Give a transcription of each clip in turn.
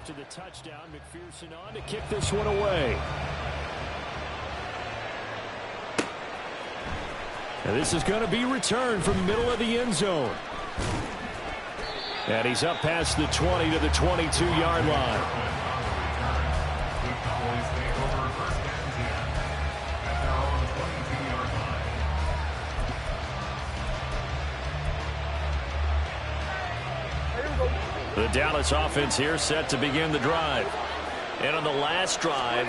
After the touchdown, McPherson on to kick this one away. And this is going to be returned from the middle of the end zone. And he's up past the 20 to the 22-yard line. The Dallas offense here set to begin the drive. And on the last drive,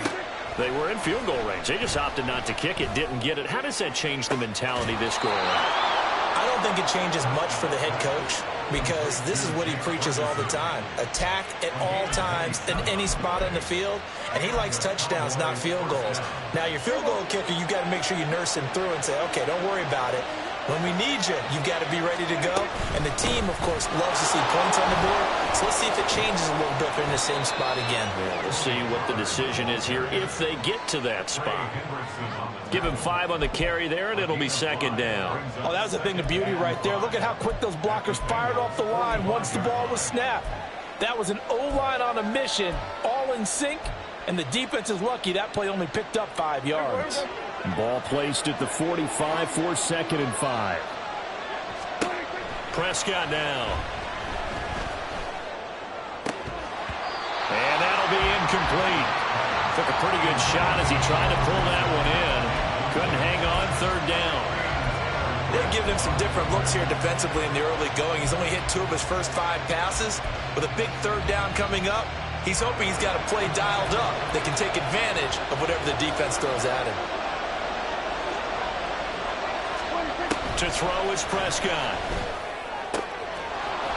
they were in field goal range. They just opted not to kick it, didn't get it. How does that change the mentality this go around? I don't think it changes much for the head coach because this is what he preaches all the time. Attack at all times in any spot on the field, and he likes touchdowns, not field goals. Now, your field goal kicker, you've got to make sure you nurse him through and say, okay, don't worry about it. When we need you, you've got to be ready to go. And the team, of course, loves to see points on the board. So let's see if it changes a little bit if they're in the same spot again. Yeah, we'll see what the decision is here if they get to that spot. Give him 5 on the carry there, and it'll be second down. Oh, that was a thing of beauty right there. Look at how quick those blockers fired off the line once the ball was snapped. That was an O-line on a mission, all in sync, and the defense is lucky that play only picked up 5 yards. Ball placed at the 45 for 2nd and 5. Prescott now. And that'll be incomplete. Took a pretty good shot as he tried to pull that one in. Couldn't hang on 3rd down. They've given him some different looks here defensively in the early going. He's only hit 2 of his first 5 passes. With a big 3rd down coming up, he's hoping he's got a play dialed up that can take advantage of whatever the defense throws at him. To throw is Prescott.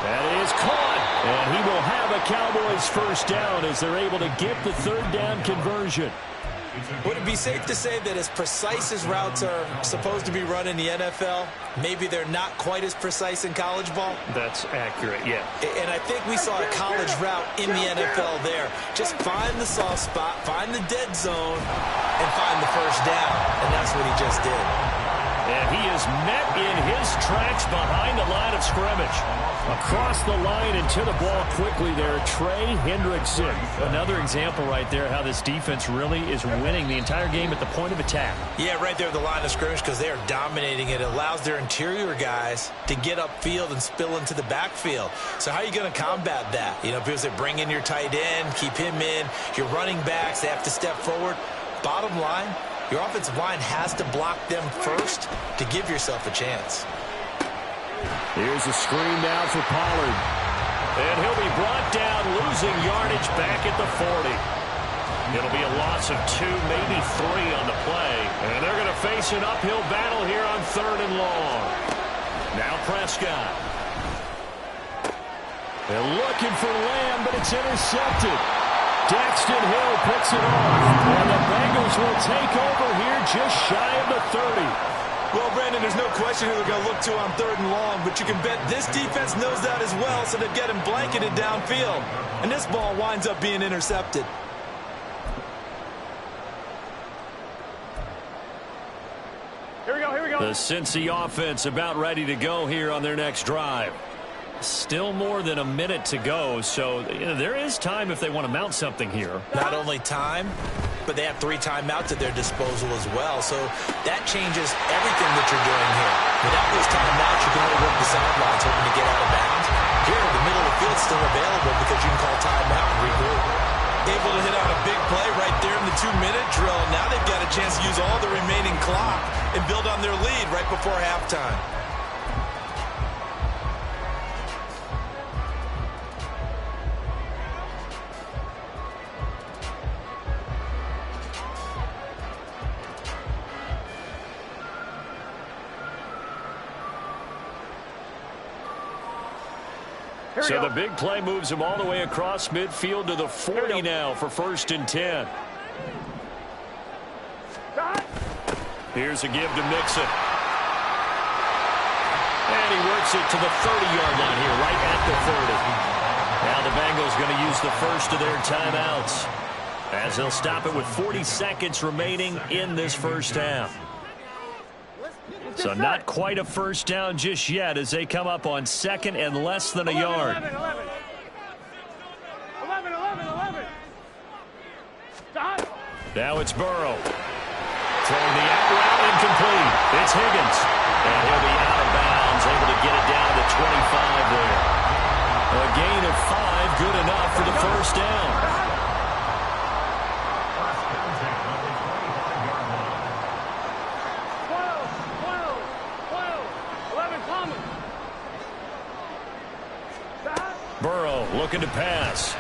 That is caught. And he will have a Cowboys first down as they're able to get the 3rd down conversion. Would it be safe to say that as precise as routes are supposed to be run in the NFL, maybe they're not quite as precise in college ball? That's accurate, yeah. And I think we saw a college route in the NFL there. Just find the soft spot, find the dead zone, and find the first down. And that's what he just did. And he is met in his tracks behind the line of scrimmage. Across the line and to the ball quickly there, Trey Hendrickson. Another example right there how this defense really is winning the entire game at the point of attack. Yeah, right there at the line of scrimmage because they are dominating it. It allows their interior guys to get upfield and spill into the backfield. So how are you going to combat that? You know, because they bring in your tight end, keep him in. Your running backs, they have to step forward. Bottom line, your offensive line has to block them first to give yourself a chance. Here's a screen now for Pollard. And he'll be brought down, losing yardage back at the 40. It'll be a loss of 2, maybe 3 on the play. And they're going to face an uphill battle here on 3rd and long. Now Prescott. They're looking for Lamb, but it's intercepted. Daxton Hill picks it off. And the Bengals will take over here just shy of the 30. Well, Brandon, there's no question who they're going to look to on 3rd and long, but you can bet this defense knows that as well, so they've got him blanketed downfield. And this ball winds up being intercepted. Here we go. The Cincy offense about ready to go here on their next drive. Still more than a minute to go, so there is time if they want to mount something here. Not only time, but they have 3 timeouts at their disposal as well, so that changes everything that you're doing here. Without those timeouts, you can only work the sidelines hoping to get out of bounds. Here, the middle of the field's still available because you can call timeout and regroup. Able to hit on a big play right there in the 2-minute drill. Now they've got a chance to use all the remaining clock and build on their lead right before halftime. So the big play moves him all the way across midfield to the 40 now for 1st and 10. Here's a give to Mixon. And he works it to the 30-yard line here, right at the 30. Now the Bengals going to use the first of their timeouts as they'll stop it with 40 seconds remaining in this first half. So not quite a first down just yet as they come up on 2nd and less than a yard. 11. Now it's Burrow. Throwing the out route incomplete. It's Higgins. And he'll be out of bounds, able to get it down to 25 there. A gain of 5, good enough for the first down. Burrow looking to pass.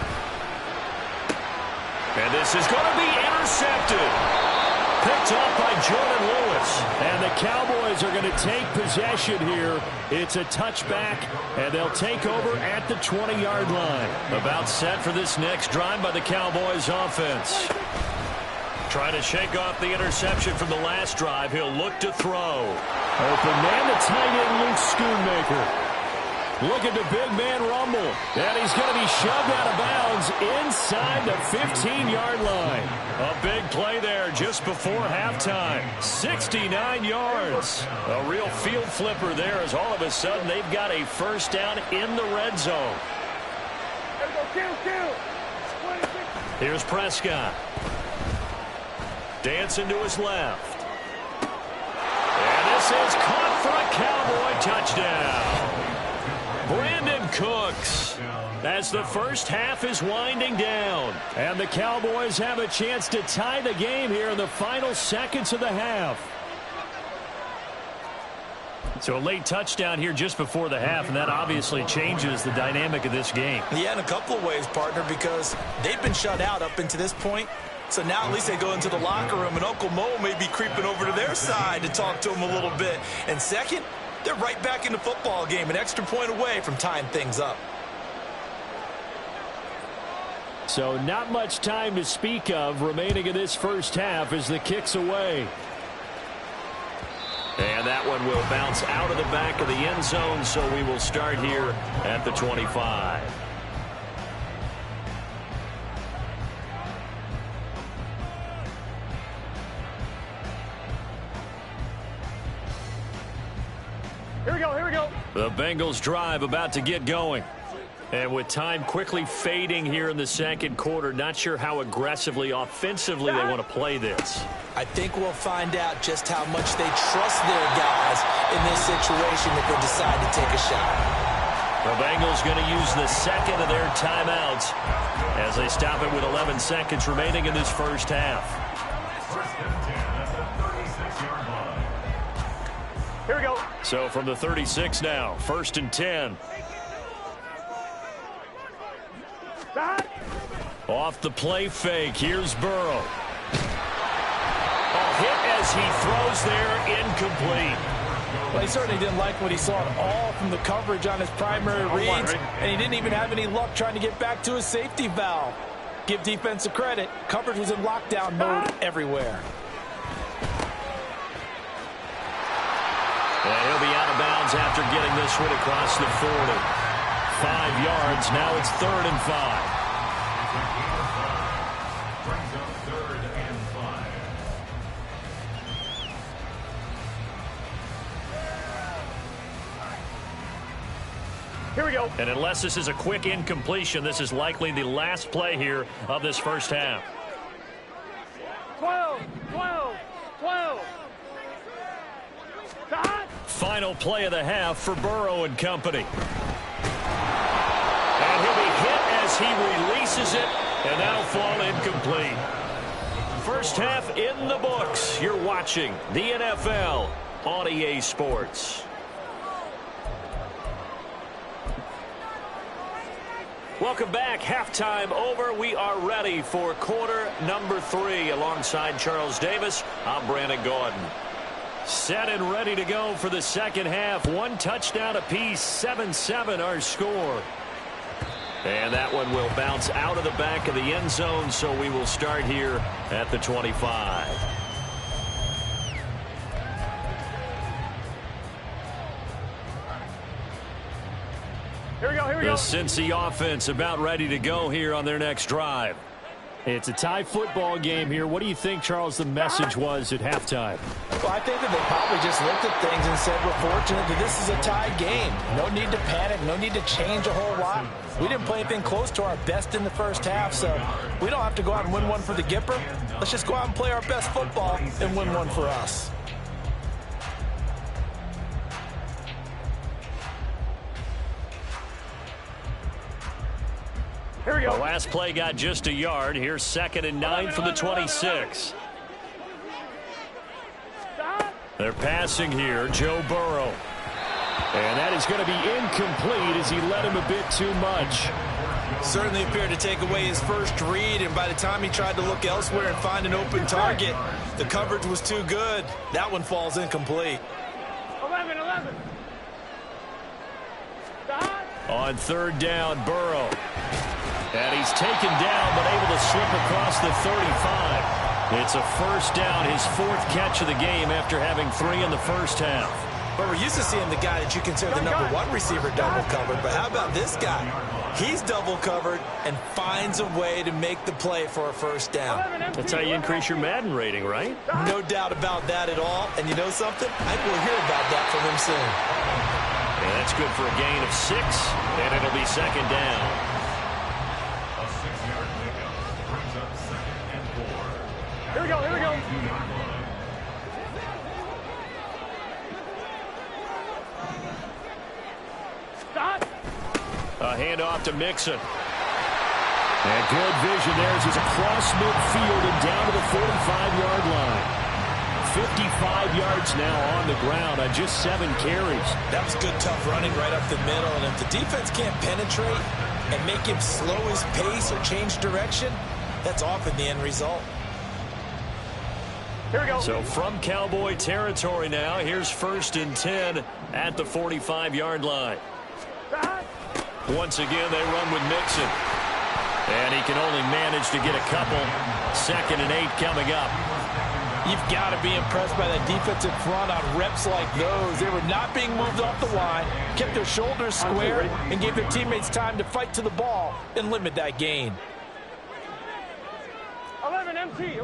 And this is going to be intercepted. Picked up by Jordan Lewis. And the Cowboys are going to take possession here. It's a touchback, and they'll take over at the 20-yard line. About set for this next drive by the Cowboys offense. Trying to shake off the interception from the last drive. He'll look to throw. Open man, the tight end, Luke Schoonmaker. Look at the big man rumble. And he's going to be shoved out of bounds inside the 15-yard line. A big play there just before halftime. 69 yards. A real field flipper there as all of a sudden they've got a first down in the red zone. Here's Prescott. Dancing to his left. And this is caught for a Cowboy touchdown. Brandon Cooks, as the first half is winding down. And the Cowboys have a chance to tie the game here in the final seconds of the half. So a late touchdown here just before the half, and that obviously changes the dynamic of this game. Yeah, in a couple of ways, partner, because they've been shut out up until this point. So now at least they go into the locker room, and Uncle Mo may be creeping over to their side to talk to him a little bit. And second, they're right back in the football game, an extra point away from tying things up. So not much time to speak of remaining in this first half as the kick's away. And that one will bounce out of the back of the end zone, so we will start here at the 25. Here we go. The Bengals drive about to get going. And with time quickly fading here in the second quarter, not sure how aggressively, offensively they want to play this. I think we'll find out just how much they trust their guys in this situation if they decide to take a shot. The Bengals going to use the second of their timeouts as they stop it with 11 seconds remaining in this first half. Here we go. So from the 36 now, 1st and 10. Off the play fake, here's Burrow. A hit as he throws there, incomplete. Well, he certainly didn't like what he saw at all from the coverage on his primary reads, and he didn't even have any luck trying to get back to his safety valve. Give defense a credit. Coverage was in lockdown mode everywhere. And he'll be out of bounds after getting this one across the 40. 5 yards, now it's 3rd and 5. Here we go. And unless this is a quick incompletion, this is likely the last play here of this first half. 12. Final play of the half for Burrow and company. And he'll be hit as he releases it, and that'll fall incomplete. First half in the books. You're watching the NFL on EA Sports. Welcome back. Halftime over. We are ready for quarter number 3. Alongside Charles Davis, I'm Brandon Gordon. Set and ready to go for the second half. 1 touchdown apiece, 7-7 our score. And that one will bounce out of the back of the end zone, so we will start here at the 25. Here we go. The Cincy offense about ready to go here on their next drive. It's a tie football game here. What do you think, Charles, the message was at halftime? Well, I think that they probably just looked at things and said, we're fortunate that this is a tie game. No need to panic. No need to change a whole lot. We didn't play anything close to our best in the first half, so we don't have to go out and win one for the Gipper. Let's just go out and play our best football and win one for us. Here we go. The last play got just a yard. Here's 2nd and 9 from the 26. They're passing here, Joe Burrow. And that is going to be incomplete as he led him a bit too much. Certainly appeared to take away his first read, and by the time he tried to look elsewhere and find an open target, the coverage was too good. That one falls incomplete. 11. On 3rd down, Burrow. And he's taken down, but able to slip across the 35. It's a 1st down, his 4th catch of the game after having 3 in the first half. But we're used to seeing the guy that you consider the number 1 receiver double covered. But how about this guy? He's double covered and finds a way to make the play for a 1st down. That's how you increase your Madden rating, right? No doubt about that at all. And you know something? I think we'll hear about that from him soon. And that's good for a gain of 6, and it'll be 2nd down. Here we go. Stop. A handoff to Mixon. And good vision there as he's across midfield and down to the 45-yard line. 55 yards now on the ground on just 7 carries. That was good, tough running right up the middle. And if the defense can't penetrate and make him slow his pace or change direction, that's often the end result. Here we go. So from Cowboy territory now, here's 1st and 10 at the 45-yard line. Once again, they run with Mixon. And he can only manage to get a couple. 2nd and 8 coming up. You've got to be impressed by that defensive front on reps like those. They were not being moved off the line, kept their shoulders square, and gave their teammates time to fight to the ball and limit that gain. 11 MT.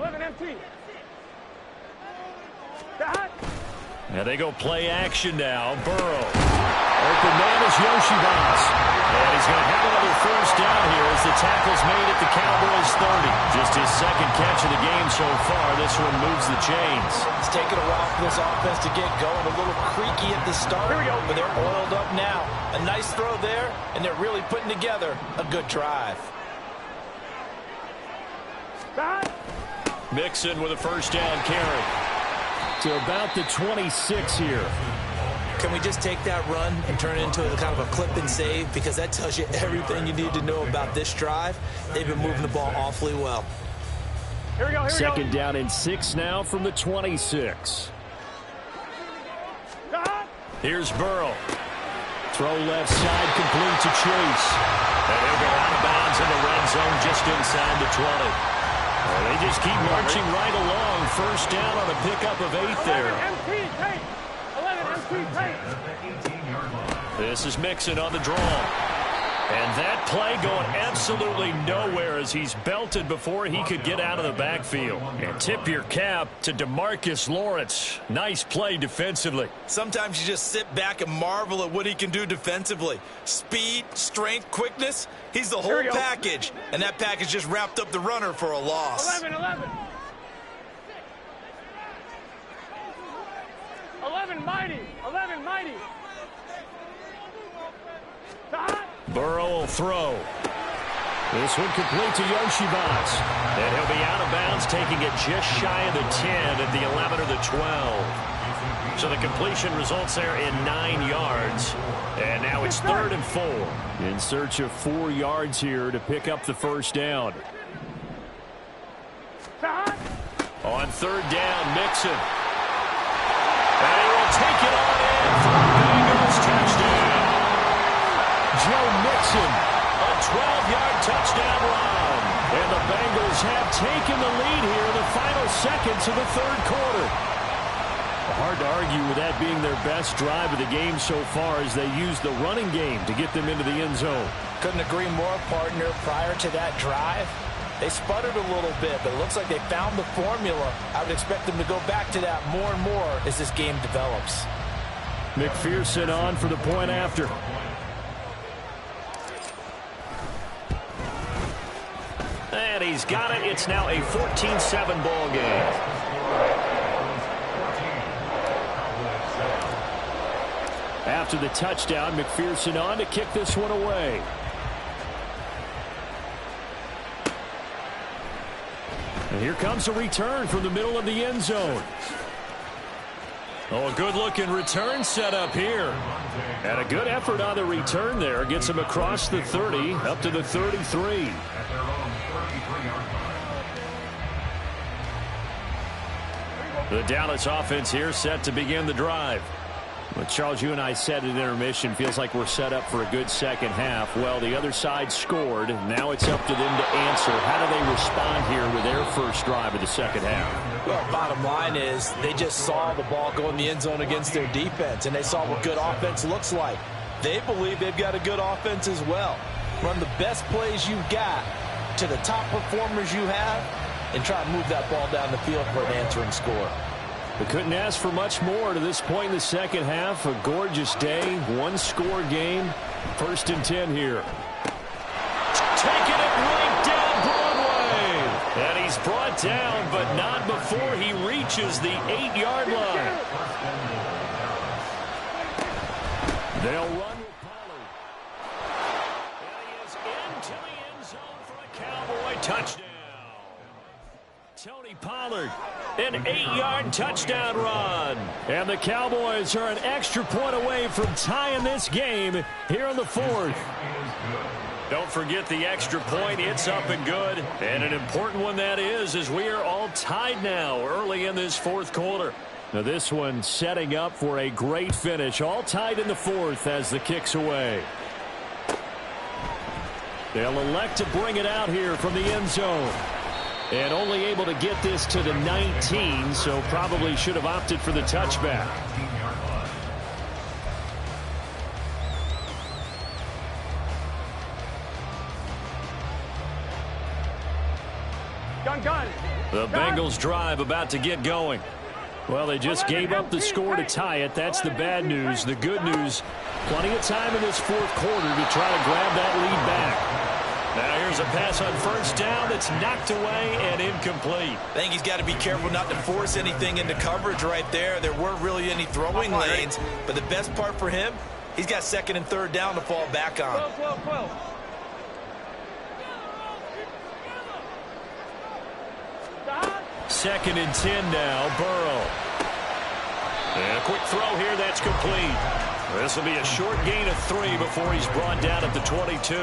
And they go play action now. Burrow. Open man is Yoshibas. And he's going to have another 1st down here as the tackle's made at the Cowboys 30. Just his 2nd catch of the game so far. This one moves the chains. It's taken a while for this offense to get going. A little creaky at the start, but they're oiled up now. A nice throw there, and they're really putting together a good drive. Mixon with a 1st down carry. To about the 26 here. Can we just take that run and turn it into a kind of a clip and save? Because that tells you everything you need to know about this drive. They've been moving the ball awfully well. Here we go. 2nd down and 6 now from the 26. Here's Burrow. Throw left side complete to Chase. And he'll go out of bounds in the red zone just inside the 20. Well, they just keep marching right along. 1st down on a pickup of 8 there. 11 MT. This is Mixon on the draw. And that play going absolutely nowhere as he's belted before he could get out of the backfield. And tip your cap to DeMarcus Lawrence. Nice play defensively. Sometimes you just sit back and marvel at what he can do defensively. Speed, strength, quickness. He's the whole package. And that package just wrapped up the runner for a loss. 11. 11 mighty. Burrow will throw. This one complete to Yoshibas. And he'll be out of bounds, taking it just shy of the 10 at the 11 or the 12. So the completion results there in 9 yards. And now it's 3rd and 4. In search of 4 yards here to pick up the 1st down. On 3rd down, Mixon. And he will take it on in for the Bengals touchdown. Joe Mixon, a 12-yard touchdown run. And the Bengals have taken the lead here in the final seconds of the 3rd quarter. Hard to argue with that being their best drive of the game so far as they use the running game to get them into the end zone. Couldn't agree more, partner. Prior to that drive, They sputtered a little bit, but it looks like they found the formula. I would expect them to go back to that more and more as this game develops. McPherson on for the point after. And he's got it. It's now a 14-7 ball game. After the touchdown, McPherson on to kick this one away. And here comes a return from the middle of the end zone. Oh, a good-looking return set up here. And a good effort on the return there. Gets him across the 30, up to the 33. The Dallas offense here set to begin the drive. Well, Charles, you and I said at intermission, feels like we're set up for a good second half. Well, the other side scored. Now it's up to them to answer. How do they respond here with their first drive of the second half? Well, bottom line is they just saw the ball go in the end zone against their defense, and they saw what good offense looks like. They believe they've got a good offense as well. Run the best plays you've got to the top performers you have and try to move that ball down the field for an answering score. We couldn't ask for much more to this point in the second half. A gorgeous day, one-score game. 1st and 10 here. Taking it right down Broadway. And he's brought down, but not before he reaches the 8-yard line. They'll run with Pollard. And he is into the end zone for a Cowboy touchdown. Tony Pollard, an 8-yard touchdown run. And the Cowboys are an extra point away from tying this game here in the 4th. Don't forget the extra point. It's up and good. And an important one that is, as we are all tied now early in this 4th quarter. Now this one setting up for a great finish. All tied in the 4th as the kick's away. They'll elect to bring it out here from the end zone. And only able to get this to the 19, so probably should have opted for the touchback. Gun. The Bengals drive about to get going. Well, they just gave up the score to tie it. That's the bad news. The good news, plenty of time in this 4th quarter to try to grab that lead back. Now here's a pass on 1st down that's knocked away and incomplete. I think he's got to be careful not to force anything into coverage right there. There weren't really any throwing lanes, but the best part for him, he's got 2nd and 3rd down to fall back on. 12. 2nd and 10 now, Burrow. And a quick throw here, that's complete. This will be a short gain of 3 before he's brought down at the 22.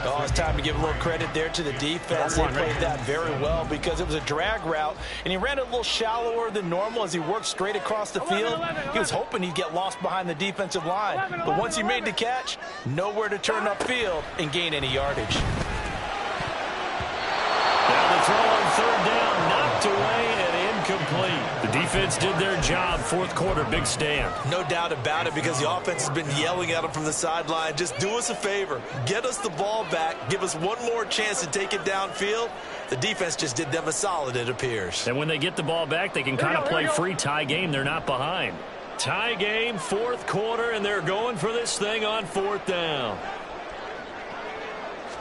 Oh, it's time to give a little credit there to the defense. They played that very well because it was a drag route, and he ran it a little shallower than normal as he worked straight across the field. He was hoping he'd get lost behind the defensive line, but once he made the catch, nowhere to turn upfield and gain any yardage. Now the throw on 3rd down, knocked away and incomplete. The defense did their job. 4th quarter, big stand. No doubt about it, because the offense has been yelling at him from the sideline. Just do us a favor. Get us the ball back. Give us one more chance to take it downfield. The defense just did them a solid, it appears. And when they get the ball back, they can kind of play free tie game. They're not behind. Tie game, 4th quarter, and they're going for this thing on 4th down.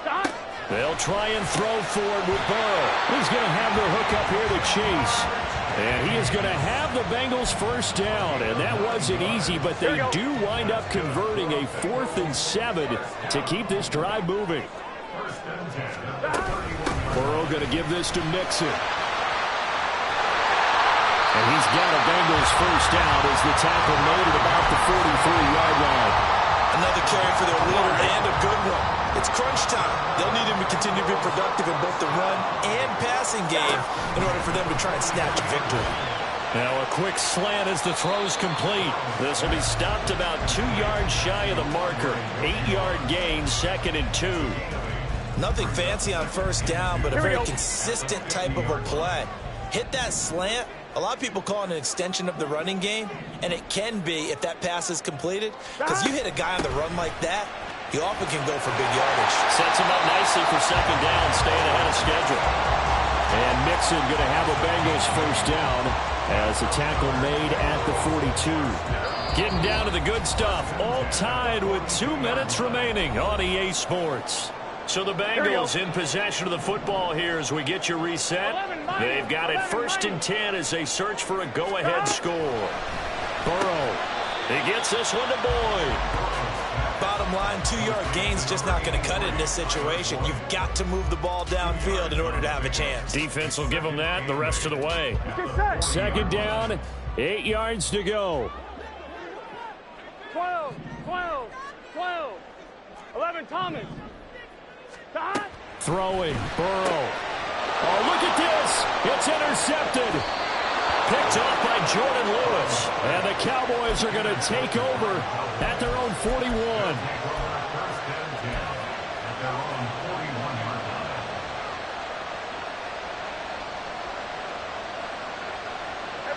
Stop. They'll try and throw for it with Burrow. He's going to have the hook up here to Chase. And he is going to have the Bengals 1st down. And that wasn't easy, but they do wind up converting a 4th and 7 to keep this drive moving. Burrow going to give this to Mixon. And he's got a Bengals 1st down as the tackle made at about the 43-yard line. Another carry for their leader, and a good one. It's crunch time. They'll need him to continue to be productive in both the run and passing game in order for them to try and snatch a victory. Now a quick slant as the throw's complete. This will be stopped about 2 yards shy of the marker. 8-yard gain, 2nd and 2. Nothing fancy on 1st down, but a very consistent type of a play. Hit that slant. A lot of people call it an extension of the running game, and it can be if that pass is completed, because you hit a guy on the run like that, he often can go for big yardage. Sets him up nicely for second down, staying ahead of schedule. And Mixon going to have a Bengals first down as a tackle made at the 42. Getting down to the good stuff, all tied with 2 minutes remaining on EA Sports. So the Bengals in possession of the football here as we get you reset. They've got it 1st and 10 as they search for a go-ahead score. Burrow, he gets this one to Boyd. Bottom line, 2-yard gain's just not going to cut it in this situation. You've got to move the ball downfield in order to have a chance. Defense will give them that the rest of the way. Second down, 8 yards to go. 12, 12, 12. 11, Thomas. Throwing, Burrow. Oh, look at this. It's intercepted. Picked off by Jordan Lewis. And the Cowboys are going to take over at their own 41.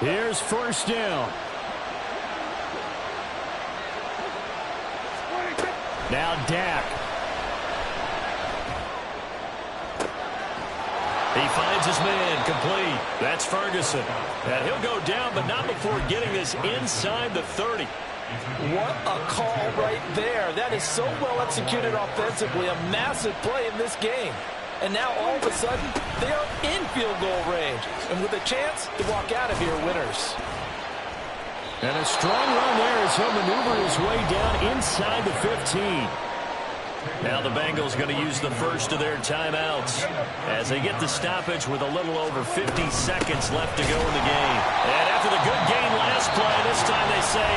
Here's first down. Now Dak. He finds his man complete. That's Ferguson. And he'll go down, but not before getting this inside the 30. What a call right there. That is so well executed offensively. A massive play in this game. And now all of a sudden, they are in field goal range. And with a chance to walk out of here winners. And a strong run there as he'll maneuver his way down inside the 15. Now the Bengals going to use the first of their timeouts as they get the stoppage with a little over 50 seconds left to go in the game. And after the good gain last play, this time they say,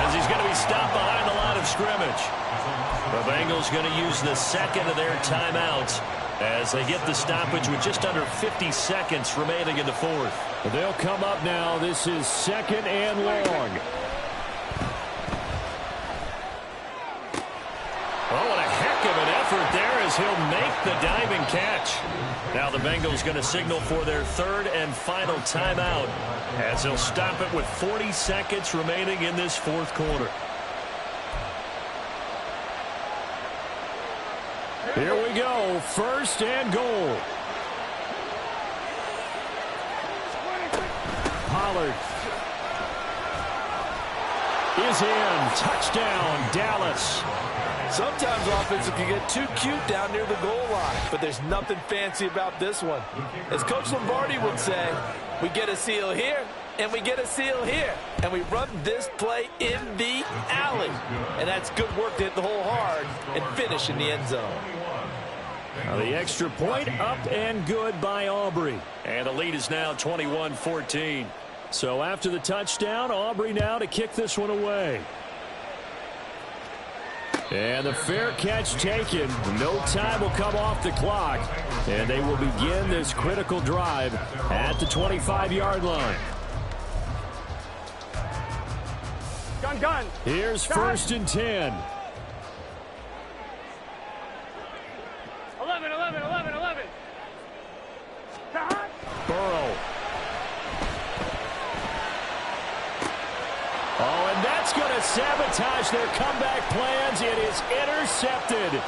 as he's going to be stopped behind the line of scrimmage. The Bengals going to use the second of their timeouts as they get the stoppage with just under 50 seconds remaining in the fourth. They'll come up now. This is second and long. Oh, what a heck of an effort there as he'll make the diving catch. Now the Bengals going to signal for their third and final timeout as they'll stop it with 40 seconds remaining in this fourth quarter. Here we go, first and goal. Pollard is in. Touchdown, Dallas. Sometimes offenses can get too cute down near the goal line, but there's nothing fancy about this one. As Coach Lombardi would say, we get a seal here, and we get a seal here, and we run this play in the alley. And that's good work to hit the hole hard and finish in the end zone. Now the extra point up and good by Aubrey. And the lead is now 21-14. So after the touchdown, Aubrey now to kick this one away. And the fair catch taken. No time will come off the clock. And they will begin this critical drive at the 25-yard line. Gun. Here's first and 10. 11. Burrow. Oh, and that's going to sabotage their comeback plans. It is intercepted.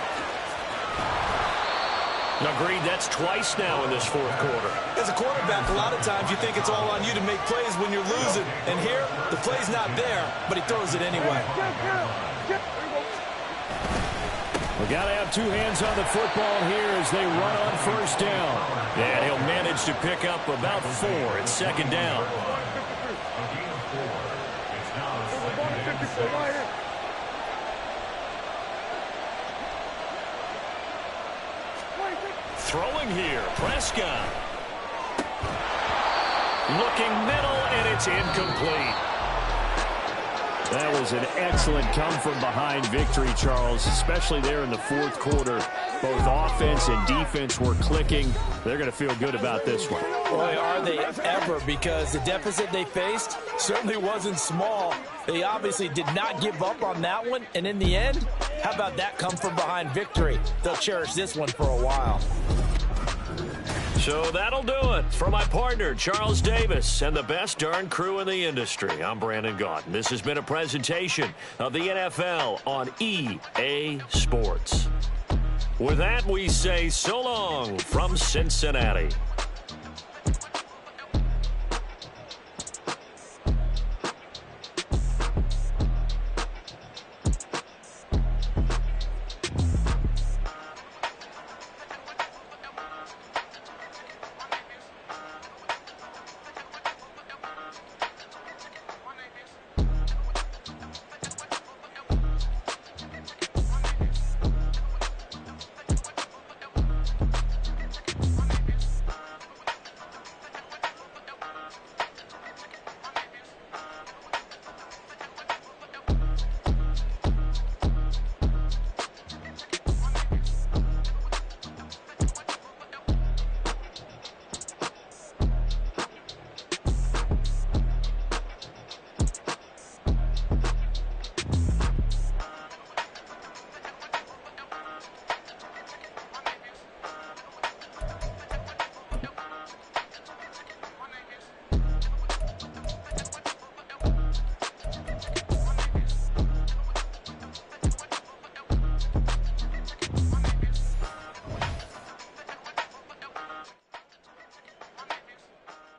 Agreed, that's twice now in this fourth quarter. As a quarterback, a lot of times you think it's all on you to make plays when you're losing. And here, the play's not there, but he throws it anyway. We got to have two hands on the football here as they run on first down. And he'll manage to pick up about 4. It's second down. Throwing here, Prescott. Looking middle, and it's incomplete. That was an excellent come-from-behind victory, Charles, especially there in the fourth quarter. Both offense and defense were clicking. They're going to feel good about this one. Boy, are they ever, because the deficit they faced certainly wasn't small. They obviously did not give up on that one, and in the end, how about that come-from-behind victory? They'll cherish this one for a while. So that'll do it. For my partner, Charles Davis, and the best darn crew in the industry, I'm Brandon Gaudin. This has been a presentation of the NFL on EA Sports. With that, we say so long from Cincinnati.